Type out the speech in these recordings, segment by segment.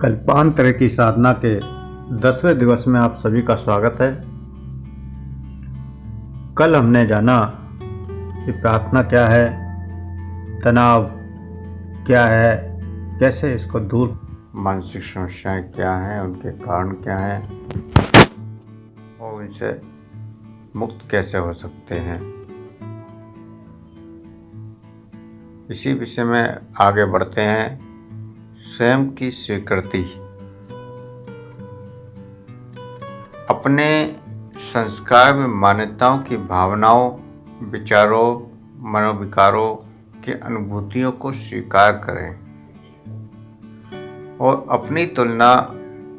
कल्पांतर की साधना के 10वें दिवस में आप सभी का स्वागत है। कल हमने जाना कि प्रार्थना क्या है, तनाव क्या है, कैसे इसको दूर, मानसिक समस्याएं क्या हैं, उनके कारण क्या हैं और उनसे मुक्त कैसे हो सकते हैं। इसी विषय में आगे बढ़ते हैं। स्वयं की स्वीकृति। अपने संस्कार में मान्यताओं की भावनाओं, विचारों, मनोविकारों की अनुभूतियों को स्वीकार करें और अपनी तुलना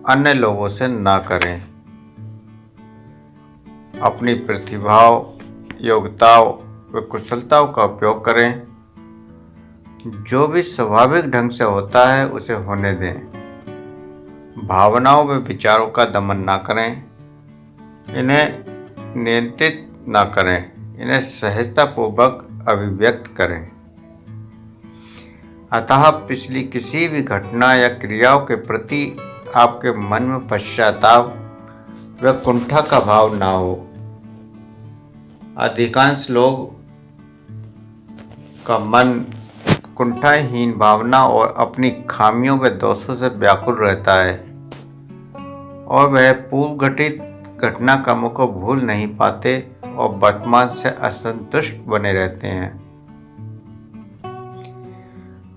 अन्य लोगों से ना करें। अपनी प्रतिभाओं, योग्यताओं व कुशलताओं का उपयोग करें। जो भी स्वाभाविक ढंग से होता है उसे होने दें। भावनाओं व विचारों का दमन ना करें, इन्हें नियंत्रित ना करें, इन्हें सहजतापूर्वक अभिव्यक्त करें। अतः पिछली किसी भी घटना या क्रियाओं के प्रति आपके मन में पश्चाताप व कुंठा का भाव ना हो। अधिकांश लोग का मन कुंठाहीन भावना और अपनी खामियों व दोषों से व्याकुल रहता है और वह पूर्व घटित घटनाक्रमों को भूल नहीं पाते और वर्तमान से असंतुष्ट बने रहते हैं।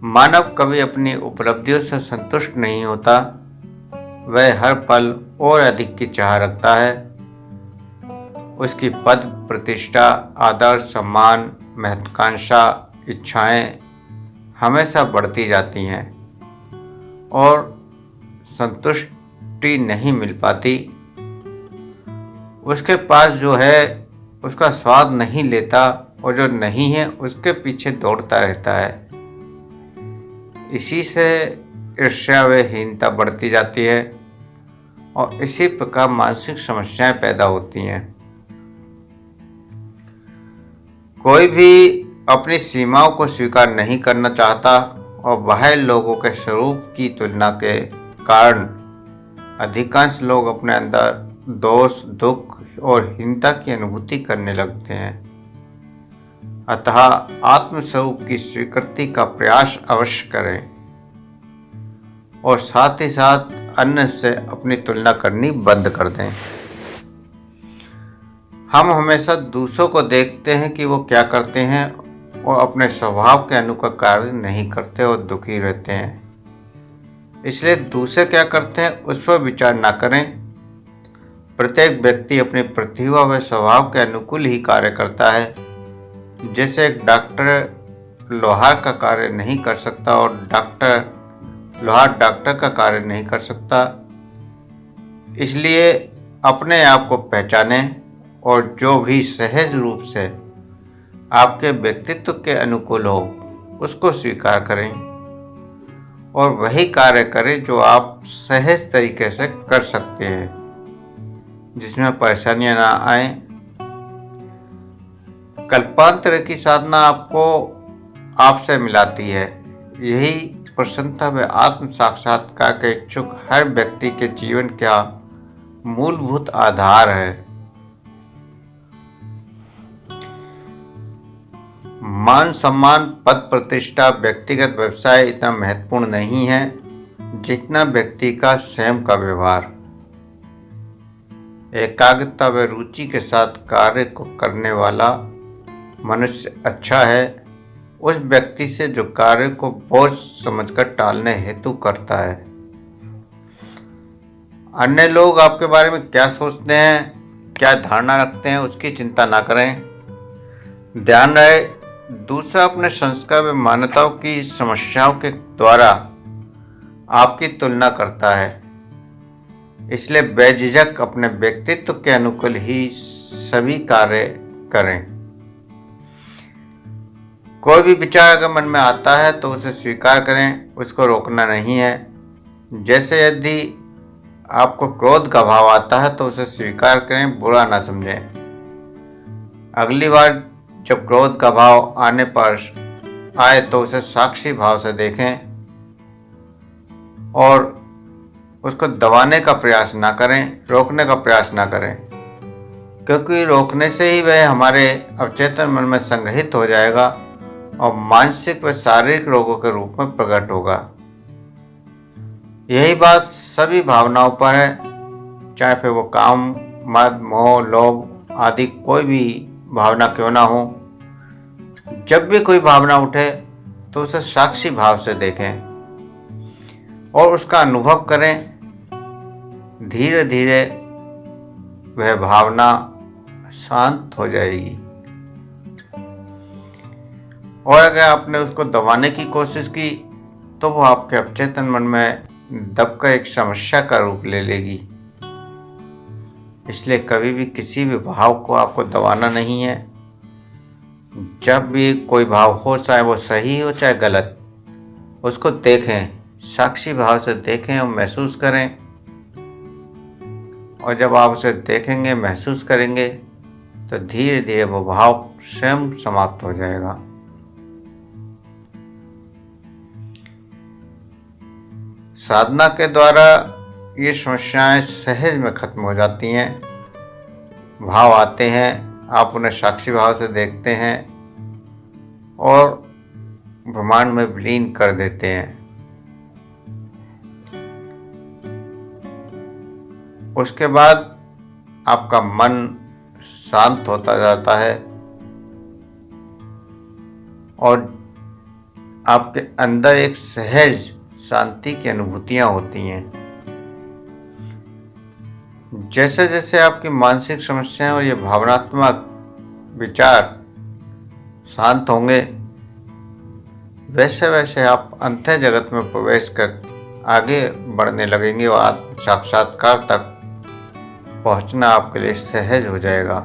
मानव कभी अपनी उपलब्धियों से संतुष्ट नहीं होता। वह हर पल और अधिक की चाह रखता है। उसकी पद, प्रतिष्ठा, आदर, सम्मान, महत्वाकांक्षा, इच्छाएं हमेशा बढ़ती जाती हैं और संतुष्टि नहीं मिल पाती। उसके पास जो है उसका स्वाद नहीं लेता और जो नहीं है उसके पीछे दौड़ता रहता है। इसी से ईर्ष्या व हीनता बढ़ती जाती है और इसी प्रकार मानसिक समस्याएं पैदा होती हैं। कोई भी अपनी सीमाओं को स्वीकार नहीं करना चाहता और बाहर लोगों के स्वरूप की तुलना के कारण अधिकांश लोग अपने अंदर दोष, दुख और हीनता की अनुभूति करने लगते हैं। अतः आत्मस्वरूप की स्वीकृति का प्रयास अवश्य करें और साथ ही साथ अन्य से अपनी तुलना करनी बंद कर दें। हम हमेशा दूसरों को देखते हैं कि वो क्या करते हैं और अपने स्वभाव के अनुकूल कार्य नहीं करते और दुखी रहते हैं। इसलिए दूसरे क्या करते हैं उस पर विचार ना करें। प्रत्येक व्यक्ति अपनी प्रतिभा व स्वभाव के अनुकूल ही कार्य करता है। जैसे एक डॉक्टर लोहार का कार्य नहीं कर सकता और लोहार डॉक्टर का कार्य नहीं कर सकता। इसलिए अपने आप को पहचानें और जो भी सहज रूप से आपके व्यक्तित्व के अनुकूल हो उसको स्वीकार करें और वही कार्य करें जो आप सहज तरीके से कर सकते हैं, जिसमें परेशानियां ना आए। कल्पांतर की साधना आपको आपसे मिलाती है। यही प्रसन्नता व आत्म साक्षात्कार के इच्छुक हर व्यक्ति के जीवन का मूलभूत आधार है। मान सम्मान, पद, प्रतिष्ठा, व्यक्तिगत व्यवसाय इतना महत्वपूर्ण नहीं है जितना व्यक्ति का स्वयं का व्यवहार। एकाग्रता व रुचि के साथ कार्य को करने वाला मनुष्य अच्छा है उस व्यक्ति से जो कार्य को बोझ समझकर टालने हेतु करता है। अन्य लोग आपके बारे में क्या सोचते हैं, क्या धारणा रखते हैं, उसकी चिंता ना करें। ध्यान रहे, दूसरा अपने संस्कार व मान्यताओं की समस्याओं के द्वारा आपकी तुलना करता है। इसलिए बेझिझक अपने व्यक्तित्व के अनुकूल ही सभी कार्य करें। कोई भी विचार अगर मन में आता है तो उसे स्वीकार करें, उसको रोकना नहीं है। जैसे यदि आपको क्रोध का भाव आता है तो उसे स्वीकार करें, बुरा ना समझें। अगली बार जब क्रोध का भाव आने पर आए तो उसे साक्षी भाव से देखें और उसको दबाने का प्रयास ना करें, रोकने का प्रयास ना करें, क्योंकि रोकने से ही वह हमारे अवचेतन मन में संग्रहित हो जाएगा और मानसिक व शारीरिक रोगों के रूप में प्रकट होगा। यही बात सभी भावनाओं पर है, चाहे फिर वो काम, मद, मोह, लोभ आदि कोई भी भावना क्यों ना हो। जब भी कोई भावना उठे तो उसे साक्षी भाव से देखें और उसका अनुभव करें। धीरे धीरे वह भावना शांत हो जाएगी। और अगर आपने उसको दबाने की कोशिश की तो वो आपके अवचेतन मन में दबकर एक समस्या का रूप ले लेगी। इसलिए कभी भी किसी भी भाव को आपको दबाना नहीं है। जब भी कोई भाव हो, चाहे वो सही हो चाहे गलत, उसको देखें, साक्षी भाव से देखें और महसूस करें। और जब आप उसे देखेंगे, महसूस करेंगे, तो धीरे धीरे वो भाव स्वयं समाप्त हो जाएगा। साधना के द्वारा ये समस्याएं सहज में खत्म हो जाती हैं। भाव आते हैं, आप उन्हें साक्षी भाव से देखते हैं और ब्रह्मांड में विलीन कर देते हैं। उसके बाद आपका मन शांत होता जाता है और आपके अंदर एक सहज शांति की अनुभूतियां होती हैं। जैसे जैसे आपकी मानसिक समस्याएं और ये भावनात्मक विचार शांत होंगे, वैसे वैसे आप अंतः जगत में प्रवेश कर आगे बढ़ने लगेंगे और आत्म साक्षात्कार तक पहुंचना आपके लिए सहज हो जाएगा।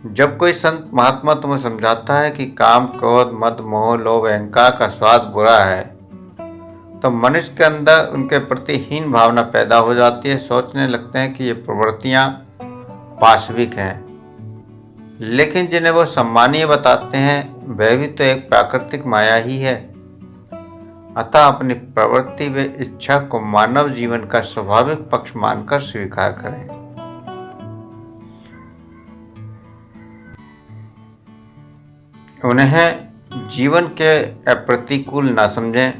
जब कोई संत महात्मा तुम्हें समझाता है कि काम, क्रोध, मद, मोह, लोभ, अहंकार का स्वाद बुरा है, तो मनुष्य के अंदर उनके प्रति हीन भावना पैदा हो जाती है। सोचने लगते हैं कि ये प्रवृत्तियां पाशविक हैं। लेकिन जिन्हें वो सम्मानीय बताते हैं, वह भी तो एक प्राकृतिक माया ही है। अतः अपनी प्रवृत्ति व इच्छा को मानव जीवन का स्वाभाविक पक्ष मानकर स्वीकार करें। उन्हें जीवन के अप्रतिकूल ना समझें।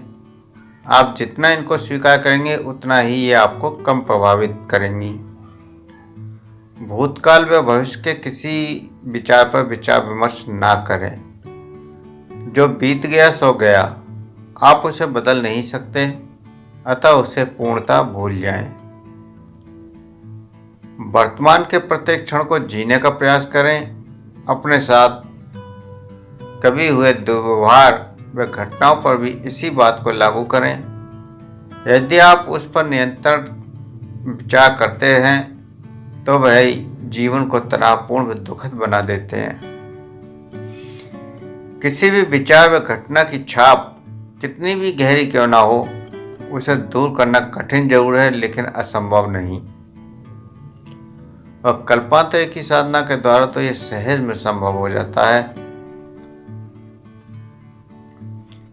आप जितना इनको स्वीकार करेंगे उतना ही ये आपको कम प्रभावित करेंगी। भूतकाल व भविष्य के किसी विचार पर विचार विमर्श ना करें। जो बीत गया सो गया, आप उसे बदल नहीं सकते, अतः उसे पूर्णतः भूल जाएं। वर्तमान के प्रत्येक क्षण को जीने का प्रयास करें। अपने साथ कभी हुए दुर्व्यवहार व घटनाओं पर भी इसी बात को लागू करें। यदि आप उस पर निरंतर विचार करते हैं तो वह जीवन को तनावपूर्ण व दुखद बना देते हैं। किसी भी विचार व घटना की छाप कितनी भी गहरी क्यों ना हो, उसे दूर करना कठिन जरूर है, लेकिन असंभव नहीं। और कल्पांतर की साधना के द्वारा तो यह सहज में संभव हो जाता है।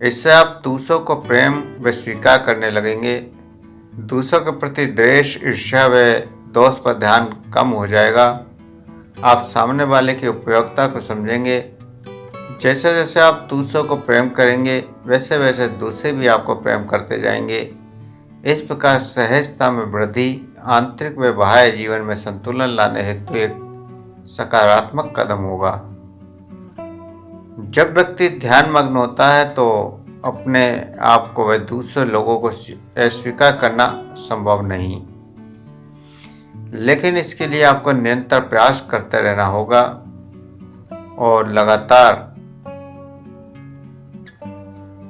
इससे आप दूसरों को प्रेम व स्वीकार करने लगेंगे। दूसरों के प्रति द्वेष, ईर्ष्या व दोष पर ध्यान कम हो जाएगा। आप सामने वाले की उपयोगिता को समझेंगे। जैसे जैसे आप दूसरों को प्रेम करेंगे, वैसे वैसे दूसरे भी आपको प्रेम करते जाएंगे। इस प्रकार सहजता में वृद्धि आंतरिक व बाह्य जीवन में संतुलन लाने हेतु एक सकारात्मक कदम होगा। जब व्यक्ति ध्यान मग्न होता है तो अपने आप को व दूसरे लोगों को अस्वीकार करना संभव नहीं, लेकिन इसके लिए आपको निरंतर प्रयास करते रहना होगा और लगातार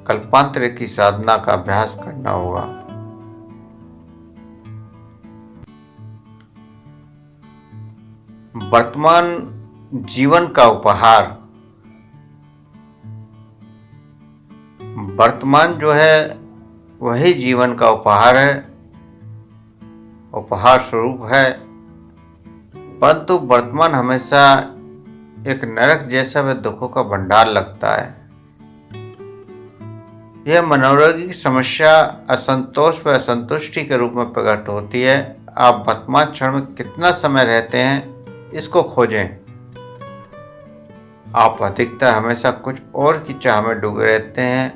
कल्पांतर की साधना का अभ्यास करना होगा। वर्तमान जीवन का उपहार। वर्तमान जो है वही जीवन का उपहार है, उपहार स्वरूप है। परंतु वर्तमान हमेशा एक नरक जैसा व दुखों का भंडार लगता है। यह मनोरोगी समस्या असंतोष व असंतुष्टि के रूप में प्रकट होती है। आप वर्तमान क्षण में कितना समय रहते हैं, इसको खोजें। आप अधिकतर हमेशा कुछ और की चाह में डूबे रहते हैं।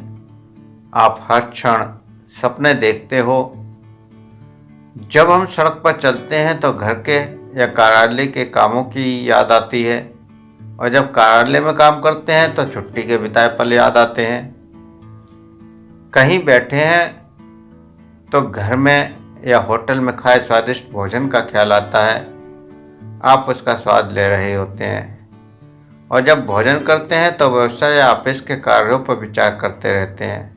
आप हर क्षण सपने देखते हो। जब हम सड़क पर चलते हैं तो घर के या कार्यालय के कामों की याद आती है, और जब कार्यालय में काम करते हैं तो छुट्टी के बिताए पल याद आते हैं। कहीं बैठे हैं तो घर में या होटल में खाए स्वादिष्ट भोजन का ख्याल आता है। आप उसका स्वाद ले रहे होते हैं, और जब भोजन करते हैं तो व्यवसाय या ऑफिस के कार्यों पर विचार करते रहते हैं।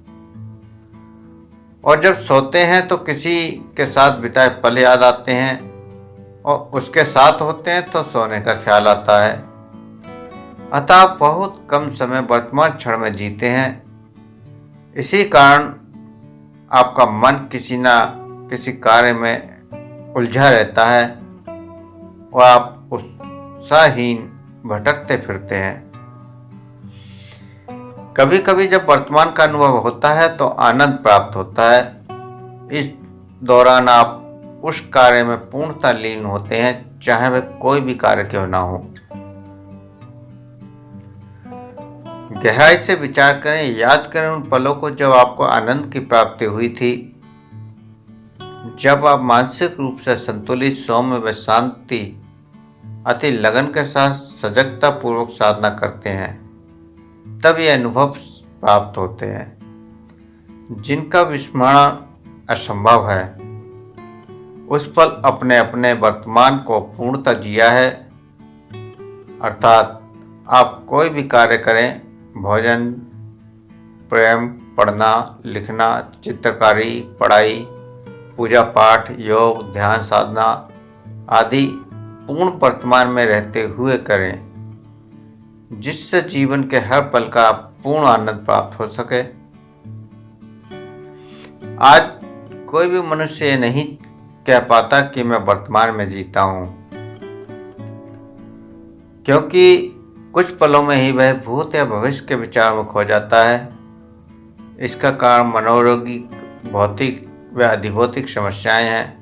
और जब सोते हैं तो किसी के साथ बिताए पल याद आते हैं, और उसके साथ होते हैं तो सोने का ख्याल आता है। अतः आप बहुत कम समय वर्तमान क्षण में जीते हैं। इसी कारण आपका मन किसी न किसी कार्य में उलझा रहता है, और आप उत्साहहीन भटकते फिरते हैं। कभी कभी जब वर्तमान का अनुभव होता है तो आनंद प्राप्त होता है। इस दौरान आप उस कार्य में पूर्णतः लीन होते हैं, चाहे वह कोई भी कार्य क्यों ना हो। गहराई से विचार करें, याद करें उन पलों को जब आपको आनंद की प्राप्ति हुई थी, जब आप मानसिक रूप से संतुलित, सौम्य व शांति अति लगन के साथ सजगता पूर्वक साधना करते हैं। तब ये अनुभव प्राप्त होते हैं जिनका विस्मरण असंभव है। उस पल अपने अपने वर्तमान को पूर्णतः जिया है। अर्थात आप कोई भी कार्य करें, भोजन, प्रेम, पढ़ना, लिखना, चित्रकारी, पढ़ाई, पूजा पाठ, योग, ध्यान साधना आदि पूर्ण वर्तमान में रहते हुए करें, जिससे जीवन के हर पल का पूर्ण आनंद प्राप्त हो सके। आज कोई भी मनुष्य ये नहीं कह पाता कि मैं वर्तमान में जीता हूं, क्योंकि कुछ पलों में ही वह भूत या भविष्य के विचार में खो जाता है। इसका कारण मनोरोगी भौतिक व अधिभौतिक समस्याएं हैं।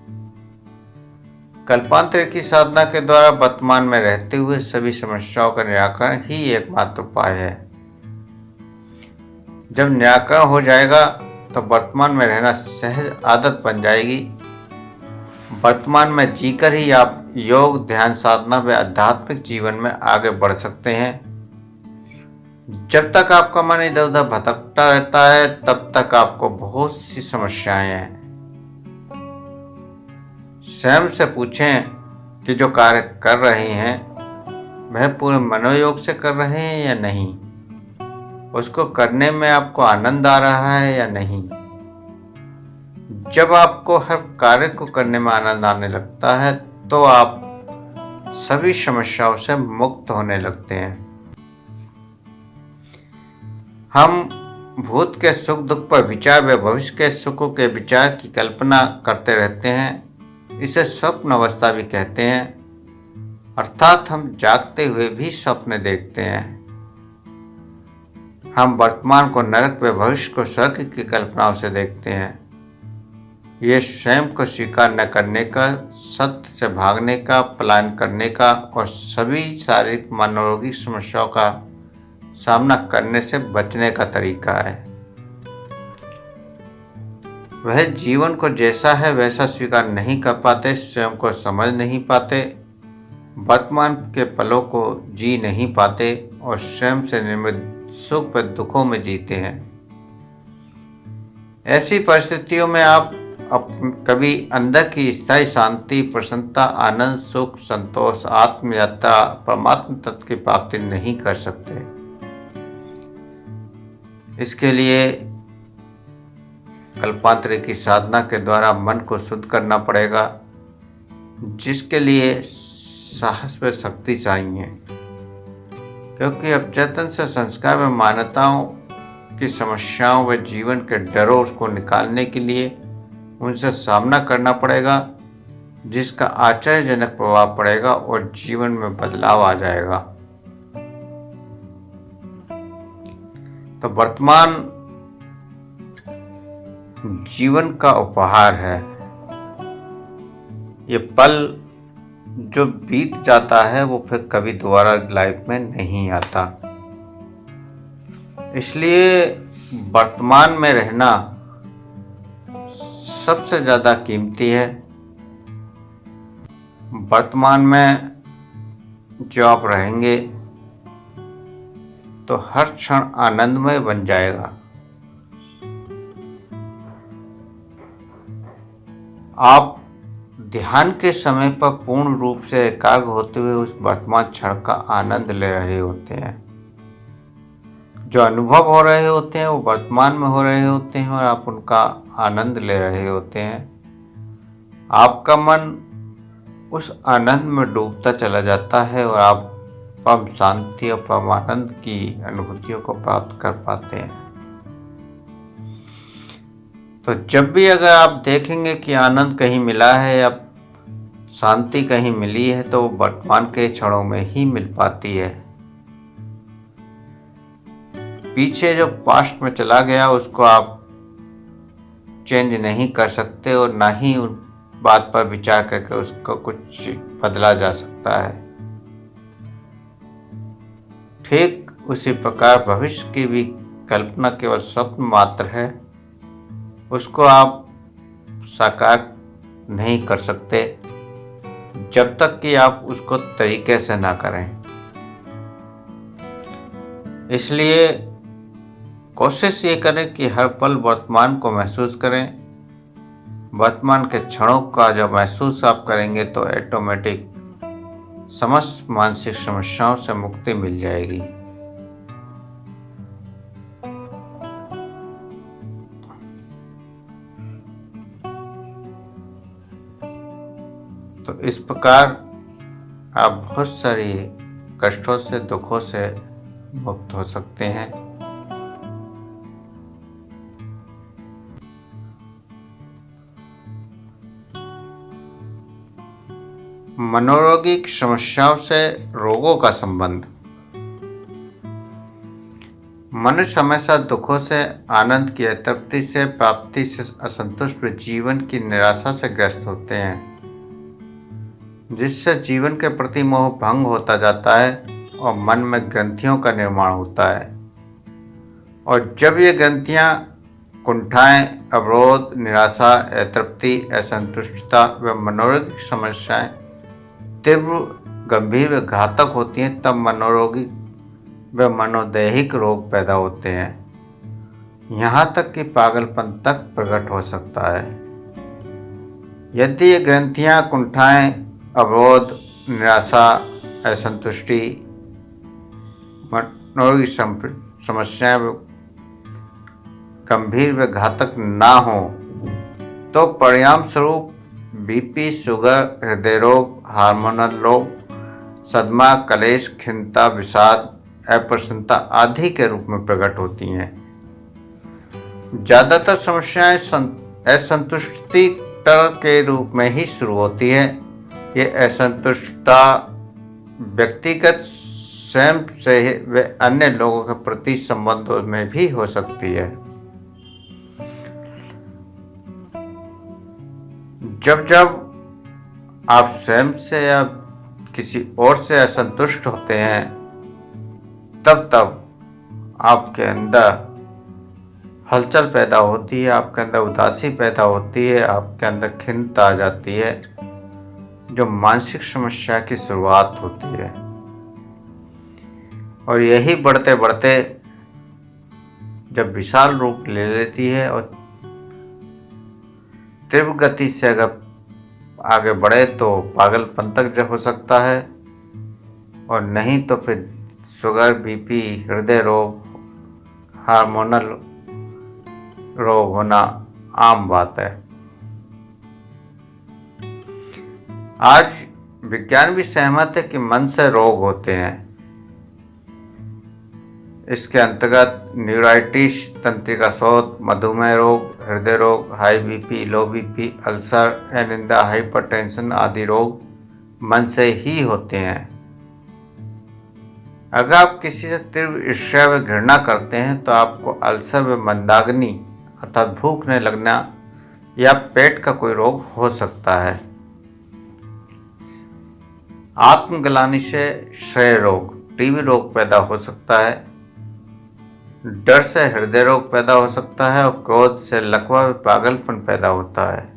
कल्पांतर की साधना के द्वारा वर्तमान में रहते हुए सभी समस्याओं का निराकरण ही एकमात्र उपाय है। जब निराकरण हो जाएगा तो वर्तमान में रहना सहज आदत बन जाएगी। वर्तमान में जीकर ही आप योग, ध्यान साधना व आध्यात्मिक जीवन में आगे बढ़ सकते हैं। जब तक आपका मन इधर उधर भटकता रहता है, तब तक आपको बहुत सी समस्याएं हैं। स्वयं से पूछें कि जो कार्य कर रहे हैं वह पूरे मनोयोग से कर रहे हैं या नहीं। उसको करने में आपको आनंद आ रहा है या नहीं। जब आपको हर कार्य को करने में आनंद आने लगता है तो आप सभी समस्याओं से मुक्त होने लगते हैं। हम भूत के सुख दुख पर विचार व भविष्य के सुखों के विचार की कल्पना करते रहते हैं। इसे स्वप्न अवस्था भी कहते हैं। अर्थात हम जागते हुए भी स्वप्न देखते हैं। हम वर्तमान को नरक व भविष्य को स्वर्ग की कल्पनाओं से देखते हैं। ये स्वयं को स्वीकार न करने का, सत्य से भागने का, पलायन करने का और सभी शारीरिक मनोरोगी समस्याओं का सामना करने से बचने का तरीका है। वह जीवन को जैसा है वैसा स्वीकार नहीं कर पाते, स्वयं को समझ नहीं पाते, वर्तमान के पलों को जी नहीं पाते और स्वयं से निर्मित सुख व दुखों में जीते हैं। ऐसी परिस्थितियों में आप कभी अंदर की स्थायी शांति, प्रसन्नता, आनंद, सुख, संतोष, आत्मयात्रा, परमात्म तत्व की प्राप्ति नहीं कर सकते। इसके लिए कल्पांतर की साधना के द्वारा मन को शुद्ध करना पड़ेगा, जिसके लिए साहस व शक्ति चाहिए। क्योंकि अवचेतन से संस्कार व मान्यताओं की समस्याओं व जीवन के डरों को निकालने के लिए उनसे सामना करना पड़ेगा, जिसका आश्चर्यजनक प्रभाव पड़ेगा और जीवन में बदलाव आ जाएगा। तो वर्तमान जीवन का उपहार है। ये पल जो बीत जाता है वो फिर कभी दोबारा लाइफ में नहीं आता। इसलिए वर्तमान में रहना सबसे ज़्यादा कीमती है। वर्तमान में जो आप रहेंगे तो हर क्षण आनंदमय बन जाएगा। आप ध्यान के समय पर पूर्ण रूप से एकाग्र होते हुए उस वर्तमान क्षण का आनंद ले रहे होते हैं। जो अनुभव हो रहे होते हैं वो वर्तमान में हो रहे होते हैं और आप उनका आनंद ले रहे होते हैं। आपका मन उस आनंद में डूबता चला जाता है और आप परम शांति और परम आनंद की अनुभूतियों को प्राप्त कर पाते हैं। तो जब भी अगर आप देखेंगे कि आनंद कहीं मिला है या शांति कहीं मिली है तो वो वर्तमान के क्षणों में ही मिल पाती है। पीछे जो पास्ट में चला गया उसको आप चेंज नहीं कर सकते और ना ही उन बात पर विचार करके उसको कुछ बदला जा सकता है। ठीक उसी प्रकार भविष्य की भी कल्पना केवल स्वप्न मात्र है, उसको आप साकार नहीं कर सकते जब तक कि आप उसको तरीके से ना करें। इसलिए कोशिश ये करें कि हर पल वर्तमान को महसूस करें। वर्तमान के क्षणों का जब महसूस आप करेंगे तो ऑटोमेटिक समस्त मानसिक समस्याओं से मुक्ति मिल जाएगी। तो इस प्रकार आप बहुत सारी कष्टों से, दुखों से मुक्त हो सकते हैं। मनोरोगिक समस्याओं से रोगों का संबंध। मनुष्य हमेशा दुखों से, आनंद की अतृप्ति से, प्राप्ति से असंतुष्ट, जीवन की निराशा से ग्रस्त होते हैं, जिससे जीवन के प्रति मोह भंग होता जाता है और मन में ग्रंथियों का निर्माण होता है। और जब ये ग्रंथियां, कुंठाएं, अवरोध, निराशा, अतृप्ति, असंतुष्टता व मनोरोगिक समस्याएं तीव्र, गंभीर व घातक होती हैं, तब मनोरोगी व मनोदैहिक रोग पैदा होते हैं। यहाँ तक कि पागलपन तक प्रकट हो सकता है। यदि ये ग्रंथियां, कुंठाएं, अवरोध, निराशा, असंतुष्टि, मनोरोगी समस्याएं गंभीर व घातक ना हो तो परिणाम स्वरूप बीपी, शुगर, हृदय रोग, हार्मोनल रोग, सदमा, कलेश, खिन्नता, विषाद, अप्रसन्नता आदि के रूप में प्रकट होती हैं। ज्यादातर समस्याएं असंतुष्टि के रूप में ही शुरू होती है। ये असंतुष्टता व्यक्तिगत, स्वयं से व अन्य लोगों के प्रति संबंधों में भी हो सकती है। जब जब आप स्वयं से या किसी और से असंतुष्ट होते हैं तब तब आपके अंदर हलचल पैदा होती है, आपके अंदर उदासी पैदा होती है, आपके अंदर खिन्नता आ जाती है, जो मानसिक समस्या की शुरुआत होती है। और यही बढ़ते बढ़ते जब विशाल रूप ले लेती है और तीव्र गति से अगर आगे बढ़े तो पागलपन तक जो हो सकता है, और नहीं तो फिर शुगर, बीपी, हृदय रोग, हार्मोनल रोग होना आम बात है। आज विज्ञान भी सहमत है कि मन से रोग होते हैं। इसके अंतर्गत न्यूराइटिस, तंत्रिका शोथ, मधुमेह रोग, हृदय रोग, high BP, low BP, ulcer, एनिंदा, हाइपरटेंशन आदि रोग मन से ही होते हैं। अगर आप किसी से तीव्र ईर्ष्या व घृणा करते हैं तो आपको अल्सर व मंदाग्नि अर्थात भूख न लगना या पेट का कोई रोग हो सकता है। आत्मग्लानि से क्षय रोग, टीबी रोग पैदा हो सकता है। डर से हृदय रोग पैदा हो सकता है और क्रोध से लकवा व पागलपन पैदा होता है।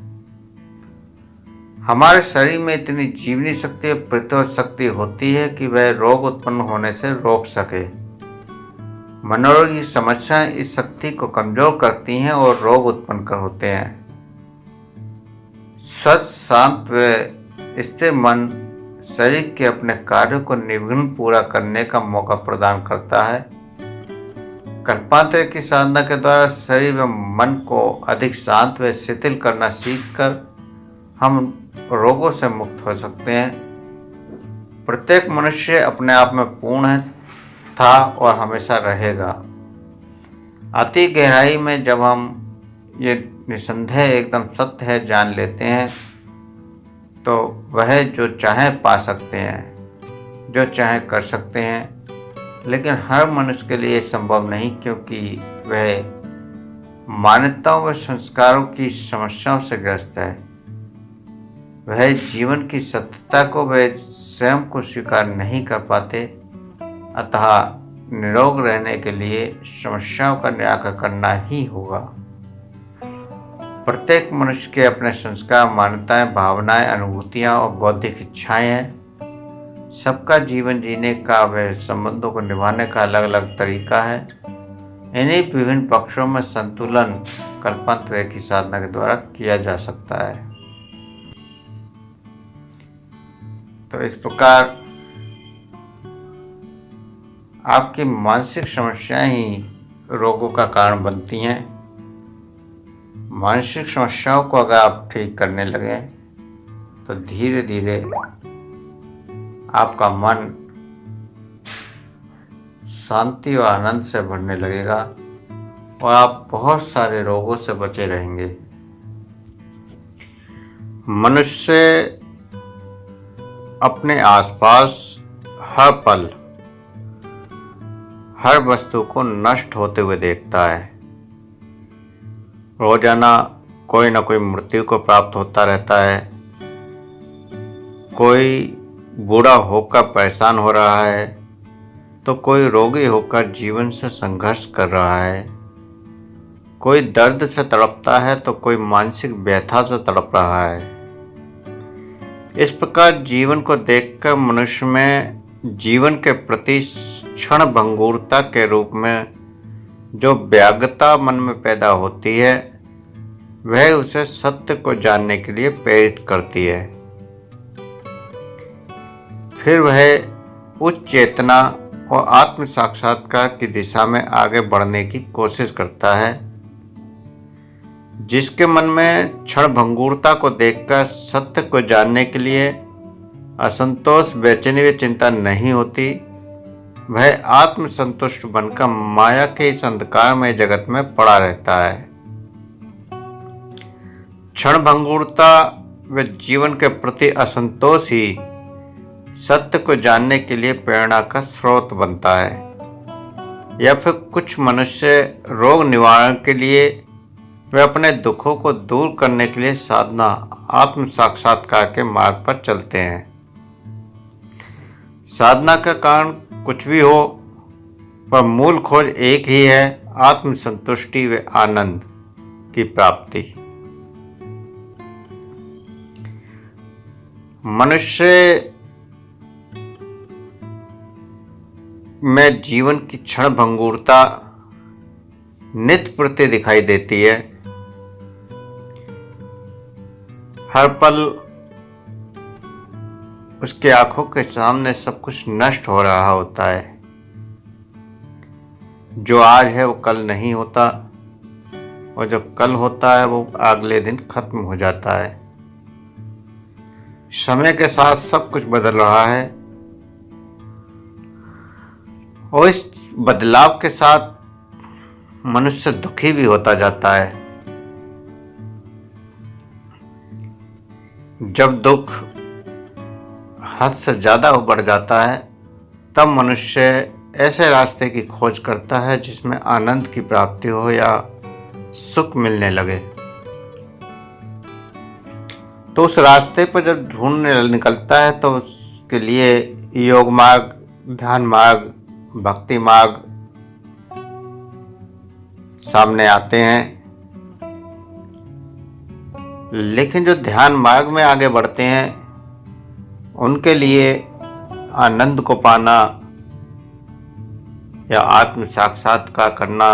हमारे शरीर में इतनी जीवनी शक्ति और प्रतिरोध शक्ति होती है कि वह रोग उत्पन्न होने से रोक सके। मनोरोग की समस्याएं इस शक्ति को कमजोर करती हैं और रोग उत्पन्न कर होते हैं। स्वस्थ, शांत व स्थिर मन शरीर के अपने कार्यों को निर्विघ्न पूरा करने का मौका प्रदान करता है। कल्पांतर की साधना के द्वारा शरीर व मन को अधिक शांत व शिथिल करना सीखकर हम रोगों से मुक्त हो सकते हैं। प्रत्येक मनुष्य अपने आप में पूर्ण है, था और हमेशा रहेगा। अति गहराई में जब हम ये निसंदेह एकदम सत्य है जान लेते हैं तो वह जो चाहे पा सकते हैं, जो चाहे कर सकते हैं। लेकिन हर मनुष्य के लिए संभव नहीं, क्योंकि वह मान्यताओं व संस्कारों की समस्याओं से ग्रस्त है। वह जीवन की सत्यता को वह स्वयं को स्वीकार नहीं कर पाते। अतः निरोग रहने के लिए समस्याओं का निराकरण करना ही होगा। प्रत्येक मनुष्य के अपने संस्कार, मान्यताएं, भावनाएं, अनुभूतियां और बौद्धिक इच्छाएं हैं। सबका जीवन जीने का व संबंधों को निभाने का अलग अलग तरीका है। इन्हीं विभिन्न पक्षों में संतुलन कल्पांतर की साधना के द्वारा किया जा सकता है। तो इस प्रकार आपकी मानसिक समस्याएं ही रोगों का कारण बनती हैं। मानसिक समस्याओं को अगर आप ठीक करने लगे तो धीरे धीरे आपका मन शांति और आनंद से भरने लगेगा और आप बहुत सारे रोगों से बचे रहेंगे। मनुष्य अपने आसपास हर पल हर वस्तु को नष्ट होते हुए देखता है। रोजाना कोई न कोई मृत्यु को प्राप्त होता रहता है। कोई बूढ़ा होकर परेशान हो रहा है तो कोई रोगी होकर जीवन से संघर्ष कर रहा है। कोई दर्द से तड़पता है तो कोई मानसिक व्यथा से तड़प रहा है। इस प्रकार जीवन को देखकर मनुष्य में जीवन के प्रति क्षण भंगुरता के रूप में जो व्याग्रता मन में पैदा होती है, वह उसे सत्य को जानने के लिए प्रेरित करती है। फिर वह उच्च चेतना और आत्म साक्षात्कार की दिशा में आगे बढ़ने की कोशिश करता है। जिसके मन में क्षण भंगुरता को देखकर सत्य को जानने के लिए असंतोष, बेचैनी व चिंता नहीं होती, वह आत्म संतुष्ट बनकर माया के इस अंधकारमय जगत में पड़ा रहता है। क्षण भंगुरता व जीवन के प्रति असंतोष ही सत्य को जानने के लिए प्रेरणा का स्रोत बनता है। या फिर कुछ मनुष्य रोग निवारण के लिए वे अपने दुखों को दूर करने के लिए साधना, आत्म साक्षात्कार के मार्ग पर चलते हैं। साधना का कारण कुछ भी हो, पर मूल खोज एक ही है, आत्म संतुष्टि व आनंद की प्राप्ति। मनुष्य में जीवन की क्षण भंगुरता नित्य प्रति दिखाई देती है। हर पल उसके आंखों के सामने सब कुछ नष्ट हो रहा होता है। जो आज है वो कल नहीं होता और जो कल होता है वो अगले दिन खत्म हो जाता है। समय के साथ सब कुछ बदल रहा है और इस बदलाव के साथ मनुष्य दुखी भी होता जाता है। जब दुख हद से ज़्यादा बढ़ जाता है तब मनुष्य ऐसे रास्ते की खोज करता है जिसमें आनंद की प्राप्ति हो या सुख मिलने लगे। तो उस रास्ते पर जब ढूंढने निकलता है तो उसके लिए योग मार्ग, ध्यान मार्ग, भक्ति मार्ग सामने आते हैं। लेकिन जो ध्यान मार्ग में आगे बढ़ते हैं उनके लिए आनंद को पाना या आत्म साक्षात्कार करना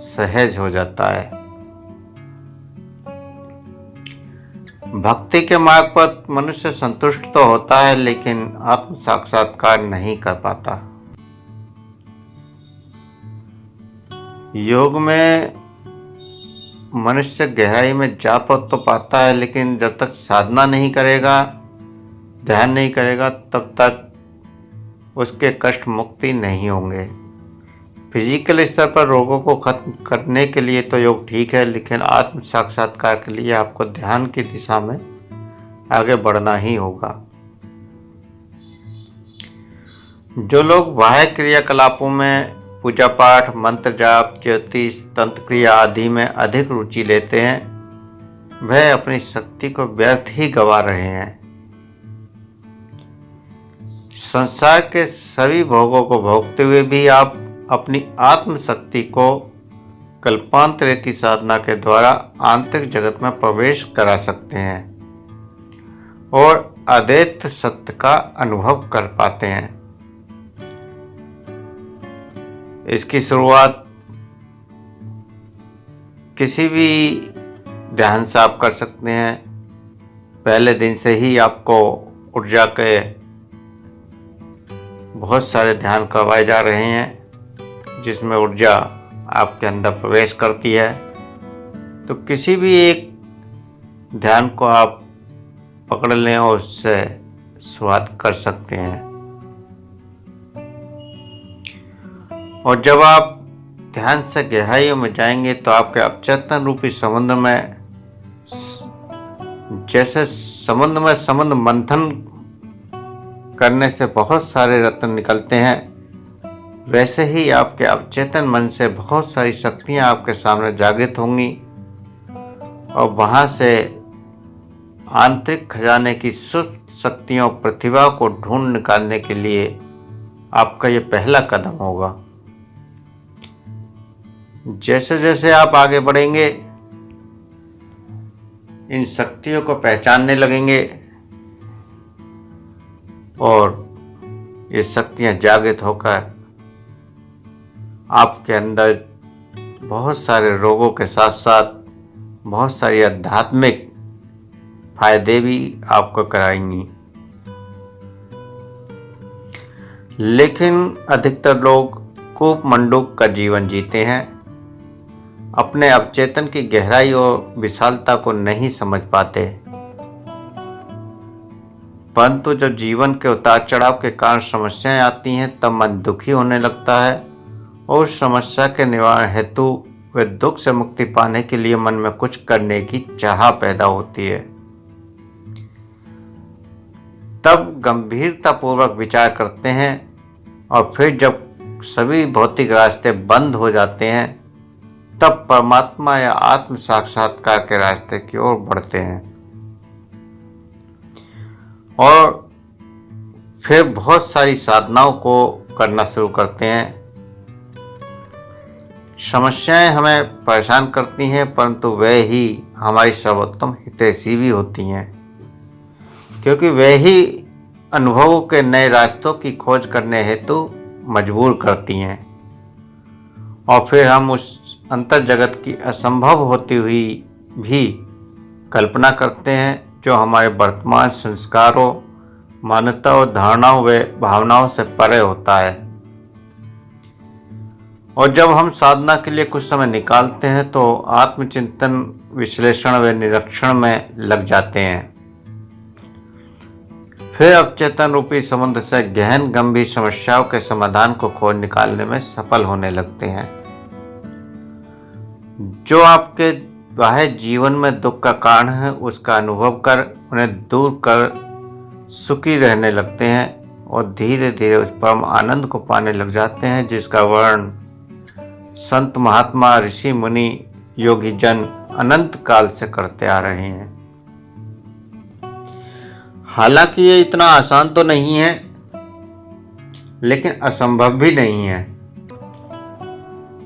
सहज हो जाता है। भक्ति के मार्ग पर मनुष्य संतुष्ट तो होता है लेकिन आत्म साक्षात्कार नहीं कर पाता। योग में मनुष्य गहराई में जा तो पाता है, लेकिन जब तक साधना नहीं करेगा, ध्यान नहीं करेगा, तब तक उसके कष्ट मुक्ति नहीं होंगे। फिजिकल स्तर पर रोगों को खत्म करने के लिए तो योग ठीक है, लेकिन आत्म साक्षात्कार के लिए आपको ध्यान की दिशा में आगे बढ़ना ही होगा। जो लोग बाह्य क्रियाकलापों में पूजा पाठ, मंत्र जाप, ज्योतिष, तंत्र क्रिया आदि में अधिक रुचि लेते हैं, वह अपनी शक्ति को व्यर्थ ही गंवा रहे हैं। संसार के सभी भोगों को भोगते हुए भी आप अपनी आत्म शक्ति को कल्पांतर की साधना के द्वारा आंतरिक जगत में प्रवेश करा सकते हैं और अद्वैत सत्य का अनुभव कर पाते हैं। इसकी शुरुआत किसी भी ध्यान से आप कर सकते हैं। पहले दिन से ही आपको ऊर्जा के बहुत सारे ध्यान करवाए जा रहे हैं जिसमें ऊर्जा आपके अंदर प्रवेश करती है। तो किसी भी एक ध्यान को आप पकड़ लें और उससे शुरुआत कर सकते हैं। और जब आप ध्यान से गहराइयों में जाएंगे तो आपके अवचेतन रूपी समुद्र में, जैसे समुद्र में समुद्र मंथन करने से बहुत सारे रत्न निकलते हैं, वैसे ही आपके अवचेतन मन से बहुत सारी शक्तियां आपके सामने जागृत होंगी और वहां से आंतरिक खजाने की सुप्त शक्तियों और प्रतिभा को ढूंढ निकालने के लिए आपका ये पहला कदम होगा। जैसे जैसे आप आगे बढ़ेंगे, इन शक्तियों को पहचानने लगेंगे और ये शक्तियां जागृत होकर आपके अंदर बहुत सारे रोगों के साथ साथ बहुत सारी आध्यात्मिक फायदे भी आपको कराएंगी। लेकिन अधिकतर लोग कूप मंडूक का जीवन जीते हैं, अपने अवचेतन की गहराई और विशालता को नहीं समझ पाते। परंतु जब जीवन के उतार चढ़ाव के कारण समस्याएं आती हैं तब मन दुखी होने लगता है और समस्या के निवारण हेतु वे दुख से मुक्ति पाने के लिए मन में कुछ करने की चाह पैदा होती है। तब गंभीरतापूर्वक विचार करते हैं और फिर जब सभी भौतिक रास्ते बंद हो जाते हैं तब परमात्मा या आत्म साक्षात्कार के रास्ते की ओर बढ़ते हैं और फिर बहुत सारी साधनाओं को करना शुरू करते हैं। समस्याएं हमें परेशान करती हैं, परंतु वे ही हमारी सर्वोत्तम हितैषी भी होती हैं, क्योंकि वे ही अनुभवों के नए रास्तों की खोज करने हेतु मजबूर करती हैं और फिर हम उस अंतर जगत की असंभव होती हुई भी कल्पना करते हैं जो हमारे वर्तमान संस्कारों, मान्यता और धारणाओं व भावनाओं से परे होता है। और जब हम साधना के लिए कुछ समय निकालते हैं तो आत्मचिंतन, विश्लेषण व निरीक्षण में लग जाते हैं। फिर अवचेतन रूपी समुद्र से गहन गंभीर समस्याओं के समाधान को खोज निकालने में सफल होने लगते हैं। जो आपके बाह्य जीवन में दुख का कारण है उसका अनुभव कर उन्हें दूर कर सुखी रहने लगते हैं और धीरे धीरे उस परम आनंद को पाने लग जाते हैं जिसका वर्णन संत, महात्मा, ऋषि, मुनि योगी जन अनंत काल से करते आ रहे हैं। हालांकि ये इतना आसान तो नहीं है, लेकिन असंभव भी नहीं है।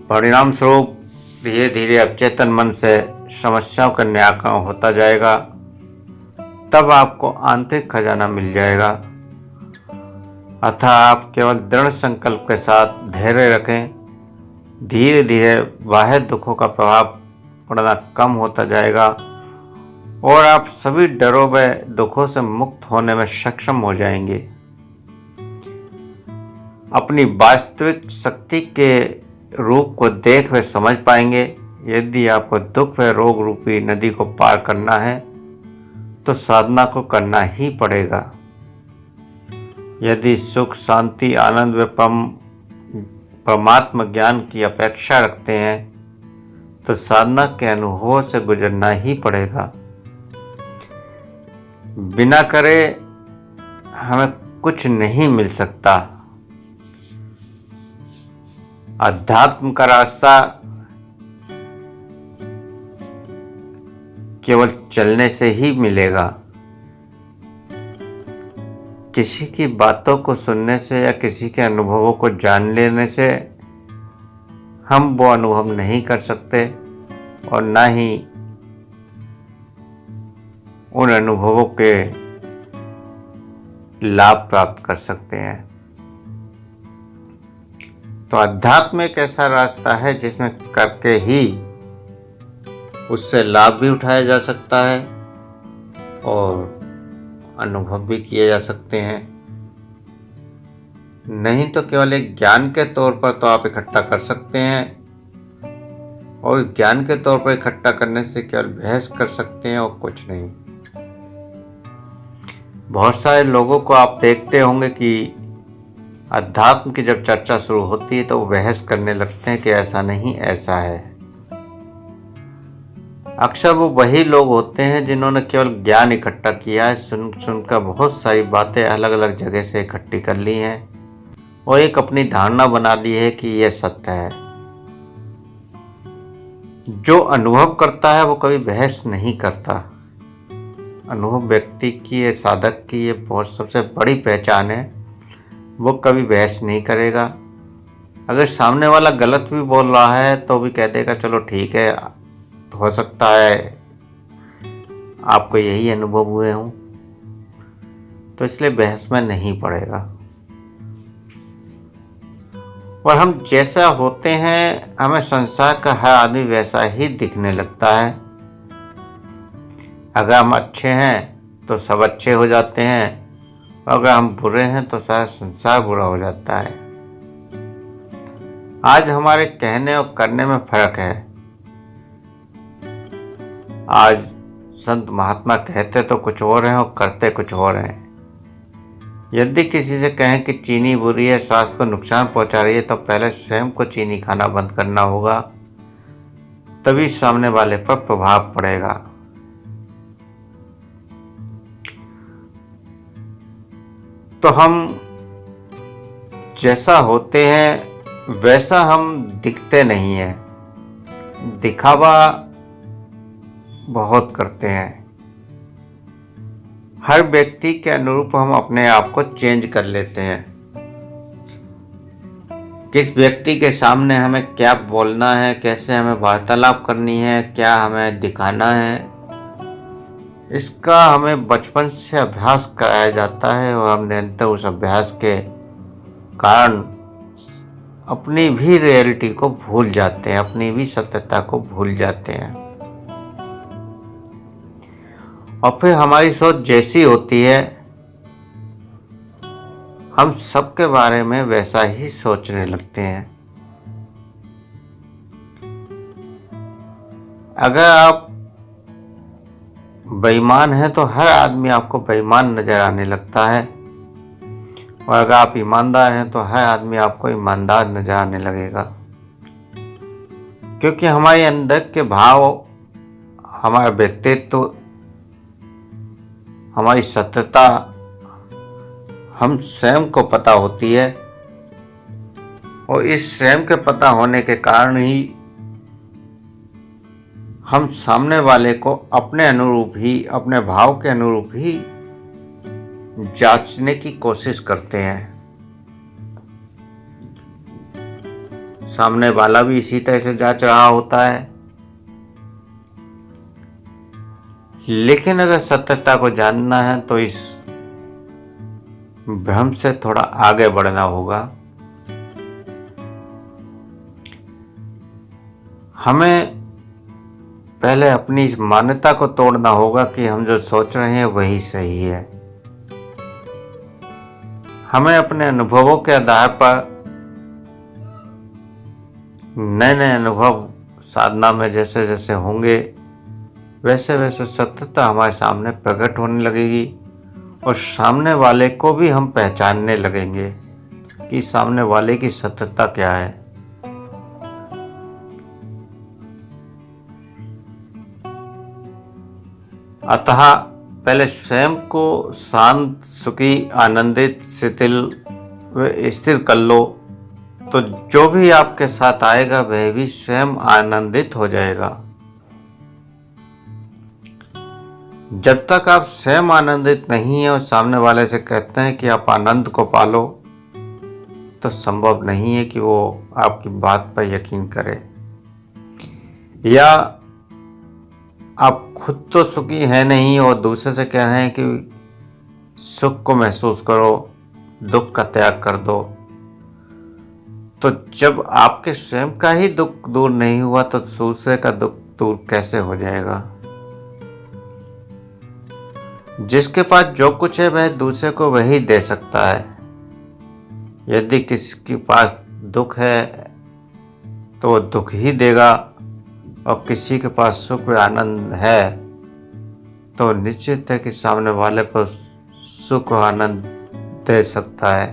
परिणाम स्वरूप धीरे धीरे अवचेतन मन से समस्याओं का निराकरण होता जाएगा, तब आपको आंतरिक खजाना मिल जाएगा। अतः आप केवल दृढ़ संकल्प के साथ धैर्य रखें, धीरे धीरे बाह्य दुखों का प्रभाव पड़ना कम होता जाएगा और आप सभी डरों व दुखों से मुक्त होने में सक्षम हो जाएंगे। अपनी वास्तविक शक्ति के रूप को देख व समझ पाएंगे। यदि आपको दुख व रोग रूपी नदी को पार करना है तो साधना को करना ही पड़ेगा। यदि सुख, शांति, आनंद व परमात्म ज्ञान की अपेक्षा रखते हैं तो साधना के अनुभवों से गुजरना ही पड़ेगा। बिना करे हमें कुछ नहीं मिल सकता। अध्यात्म का रास्ता केवल चलने से ही मिलेगा। किसी की बातों को सुनने से या किसी के अनुभवों को जान लेने से हम वो अनुभव नहीं कर सकते और ना ही उन अनुभवों के लाभ प्राप्त कर सकते हैं। तो अध्यात्म एक ऐसा रास्ता है जिसमें करके ही उससे लाभ भी उठाया जा सकता है और अनुभव भी किए जा सकते हैं। नहीं तो केवल एक ज्ञान के तौर पर तो आप इकट्ठा कर सकते हैं और ज्ञान के तौर पर इकट्ठा करने से केवल बहस कर सकते हैं और कुछ नहीं। बहुत सारे लोगों को आप देखते होंगे कि अध्यात्म की जब चर्चा शुरू होती है तो वो बहस करने लगते हैं कि ऐसा नहीं ऐसा है। अक्सर वो वही लोग होते हैं जिन्होंने केवल ज्ञान इकट्ठा किया है, सुनकर बहुत सारी बातें अलग अलग जगह से इकट्ठी कर ली हैं और एक अपनी धारणा बना ली है कि यह सत्य है। जो अनुभव करता है वो कभी बहस नहीं करता। अनुभव व्यक्ति की, ये साधक की ये बहुत सबसे बड़ी पहचान है। वो कभी बहस नहीं करेगा। अगर सामने वाला गलत भी बोल रहा है तो भी कह देगा चलो ठीक है, हो सकता है आपको यही अनुभव हुए हों, तो इसलिए बहस में नहीं पड़ेगा। और हम जैसा होते हैं हमें संसार का हर आदमी वैसा ही दिखने लगता है। अगर हम अच्छे हैं तो सब अच्छे हो जाते हैं, अगर हम बुरे हैं तो सारा संसार बुरा हो जाता है। आज हमारे कहने और करने में फर्क है। आज संत महात्मा कहते तो कुछ और हैं और करते कुछ और हैं। यदि किसी से कहें कि चीनी बुरी है, स्वास्थ्य को नुकसान पहुंचा रही है, तो पहले स्वयं को चीनी खाना बंद करना होगा, तभी सामने वाले पर प्रभाव पड़ेगा। तो हम जैसा होते हैं वैसा हम दिखते नहीं हैं, दिखावा बहुत करते हैं। हर व्यक्ति के अनुरूप हम अपने आप को चेंज कर लेते हैं। किस व्यक्ति के सामने हमें क्या बोलना है, कैसे हमें वार्तालाप करनी है, क्या हमें दिखाना है, इसका हमें बचपन से अभ्यास कराया जाता है और हम निरंतर उस अभ्यास के कारण अपनी भी रियलिटी को भूल जाते हैं, अपनी भी सत्यता को भूल जाते हैं। और फिर हमारी सोच जैसी होती है हम सबके बारे में वैसा ही सोचने लगते हैं। अगर आप बेईमान हैं तो हर आदमी आपको बेईमान नजर आने लगता है और अगर आप ईमानदार हैं तो हर आदमी आपको ईमानदार नजर आने लगेगा, क्योंकि हमारे अंदर के भाव, हमारा व्यक्तित्व, हमारी सत्यता हम स्वयं को पता होती है और इस स्वयं के पता होने के कारण ही हम सामने वाले को अपने अनुरूप ही, अपने भाव के अनुरूप ही जांचने की कोशिश करते हैं। सामने वाला भी इसी तरह से जांच रहा होता है, लेकिन अगर सत्यता को जानना है तो इस भ्रम से थोड़ा आगे बढ़ना होगा। हमें पहले अपनी इस मान्यता को तोड़ना होगा कि हम जो सोच रहे हैं वही सही है। हमें अपने अनुभवों के आधार पर नए नए अनुभव साधना में जैसे जैसे होंगे वैसे वैसे सत्यता हमारे सामने प्रकट होने लगेगी और सामने वाले को भी हम पहचानने लगेंगे कि सामने वाले की सत्यता क्या है। अतः पहले स्वयं को शांत, सुखी, आनंदित, शिथिल व स्थिर कर लो, तो जो भी आपके साथ आएगा वह भी स्वयं आनंदित हो जाएगा। जब तक आप स्वयं आनंदित नहीं है और सामने वाले से कहते हैं कि आप आनंद को पालो, तो संभव नहीं है कि वो आपकी बात पर यकीन करे। या आप खुद तो सुखी है नहीं और दूसरे से कह रहे हैं कि सुख को महसूस करो, दुख का त्याग कर दो, तो जब आपके स्वयं का ही दुख दूर नहीं हुआ तो दूसरे का दुख दूर कैसे हो जाएगा। जिसके पास जो कुछ है वह दूसरे को वही दे सकता है। यदि किसी के पास दुख है तो वो दुख ही देगा, और किसी के पास सुख व आनंद है तो निश्चित है कि सामने वाले को सुख और आनंद दे सकता है।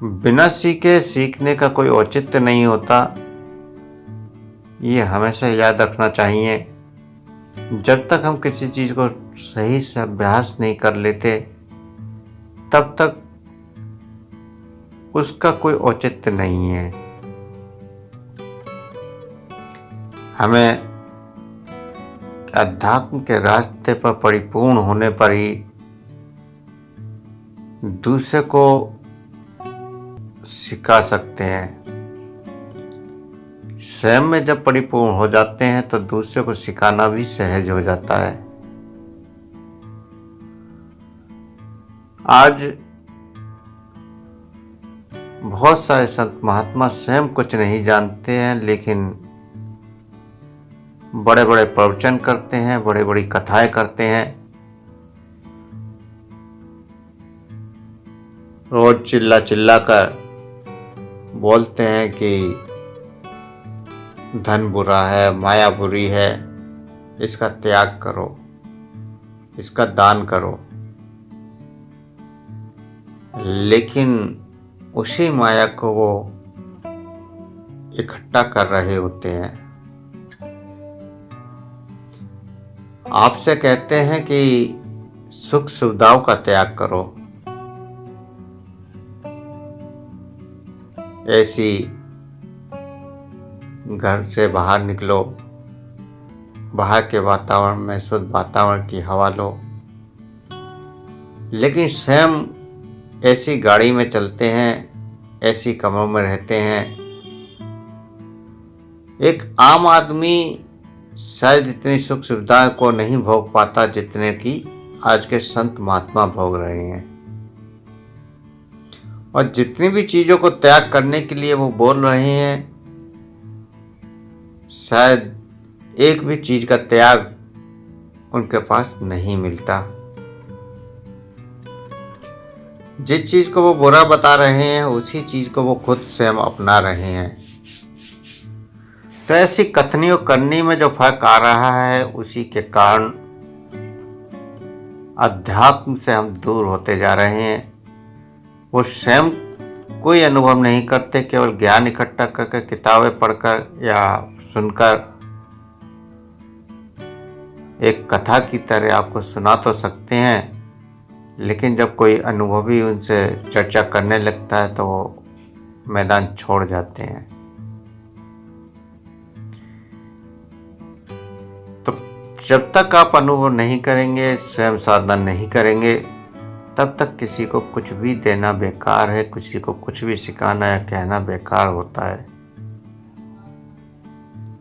बिना सीखे सीखने का कोई औचित्य नहीं होता, ये हमेशा याद रखना चाहिए। जब तक हम किसी चीज को सही से अभ्यास नहीं कर लेते तब तक उसका कोई औचित्य नहीं है। हमें अध्यात्म के रास्ते पर परिपूर्ण होने पर ही दूसरे को सिखा सकते हैं। स्वयं में जब परिपूर्ण हो जाते हैं तो दूसरे को सिखाना भी सहज हो जाता है। आज बहुत सारे संत महात्मा स्वयं कुछ नहीं जानते हैं, लेकिन बड़े बड़े प्रवचन करते हैं, बड़ी बड़ी कथाएं करते हैं, रोज चिल्ला चिल्ला कर बोलते हैं कि धन बुरा है, माया बुरी है, इसका त्याग करो, इसका दान करो, लेकिन उसी माया को वो इकट्ठा कर रहे होते हैं। आपसे कहते हैं कि सुख सुविधाओं का त्याग करो, ऐसी घर से बाहर निकलो, बाहर के वातावरण में शुद्ध वातावरण की हवा लो, लेकिन स्वयं ऐसी गाड़ी में चलते हैं, ऐसी कमरों में रहते हैं। एक आम आदमी शायद इतनी सुख सुविधा को नहीं भोग पाता जितने कि आज के संत महात्मा भोग रहे हैं। और जितनी भी चीजों को त्याग करने के लिए वो बोल रहे हैं, शायद एक भी चीज का त्याग उनके पास नहीं मिलता। जिस चीज को वो बुरा बता रहे हैं उसी चीज को वो खुद स्वयं अपना रहे हैं। तो ऐसी कथनी और करनी में जो फर्क आ रहा है, उसी के कारण अध्यात्म से हम दूर होते जा रहे हैं। वो स्वयं कोई अनुभव नहीं करते, केवल ज्ञान इकट्ठा करके किताबें पढ़कर या सुनकर एक कथा की तरह आपको सुना तो सकते हैं, लेकिन जब कोई अनुभवी उनसे चर्चा करने लगता है तो वो मैदान छोड़ जाते हैं। जब तक आप अनुभव नहीं करेंगे, स्वयं साधना नहीं करेंगे, तब तक किसी को कुछ भी देना बेकार है, किसी को कुछ भी सिखाना या कहना बेकार होता है।